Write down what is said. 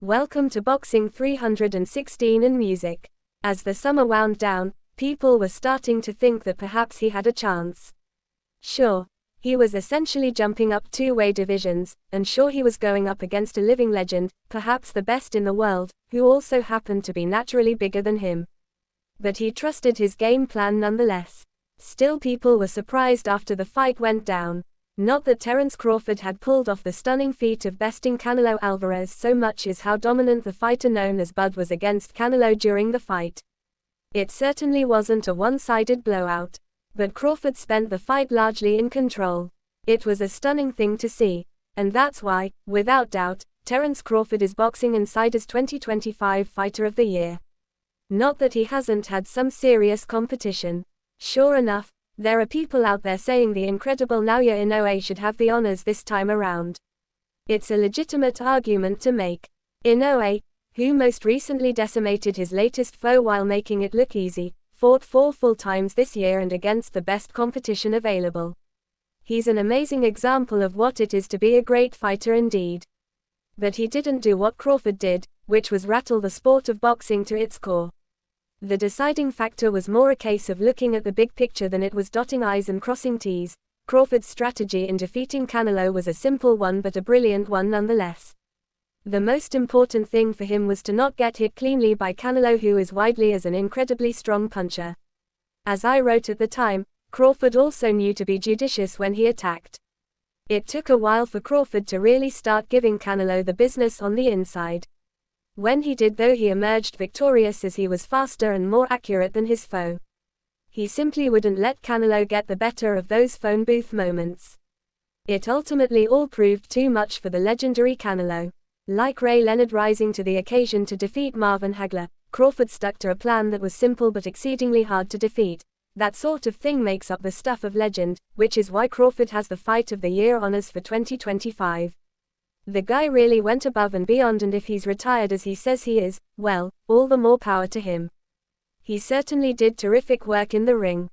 Welcome to Boxing 316 and music. As the summer wound down, people were starting to think that perhaps he had a chance. Sure, he was essentially jumping up two-way divisions, and sure he was going up against a living legend, perhaps the best in the world, who also happened to be naturally bigger than him. But he trusted his game plan nonetheless. Still, people were surprised after the fight went down. Not that Terence Crawford had pulled off the stunning feat of besting Canelo Alvarez so much as how dominant the fighter known as Bud was against Canelo during the fight. It certainly wasn't a one-sided blowout. But Crawford spent the fight largely in control. It was a stunning thing to see. And that's why, without doubt, Terence Crawford is Boxing Insider's 2025 Fighter of the Year. Not that he hasn't had some serious competition. Sure enough, there are people out there saying the incredible Naoya Inoue should have the honors this time around. It's a legitimate argument to make. Inoue, who most recently decimated his latest foe while making it look easy, fought 4 full times this year and against the best competition available. He's an amazing example of what it is to be a great fighter indeed. But he didn't do what Crawford did, which was rattle the sport of boxing to its core. The deciding factor was more a case of looking at the big picture than it was dotting I's and crossing T's. Crawford's strategy in defeating Canelo was a simple one but a brilliant one nonetheless. The most important thing for him was to not get hit cleanly by Canelo, who is widely as an incredibly strong puncher. As I wrote at the time, Crawford also knew to be judicious when he attacked. It took a while for Crawford to really start giving Canelo the business on the inside. When he did though, he emerged victorious as he was faster and more accurate than his foe. He simply wouldn't let Canelo get the better of those phone booth moments. It ultimately all proved too much for the legendary Canelo. Like Ray Leonard rising to the occasion to defeat Marvin Hagler, Crawford stuck to a plan that was simple but exceedingly hard to defeat. That sort of thing makes up the stuff of legend, which is why Crawford has the Fight of the Year honors for 2025. The guy really went above and beyond, and if he's retired as he says he is, well, all the more power to him. He certainly did terrific work in the ring.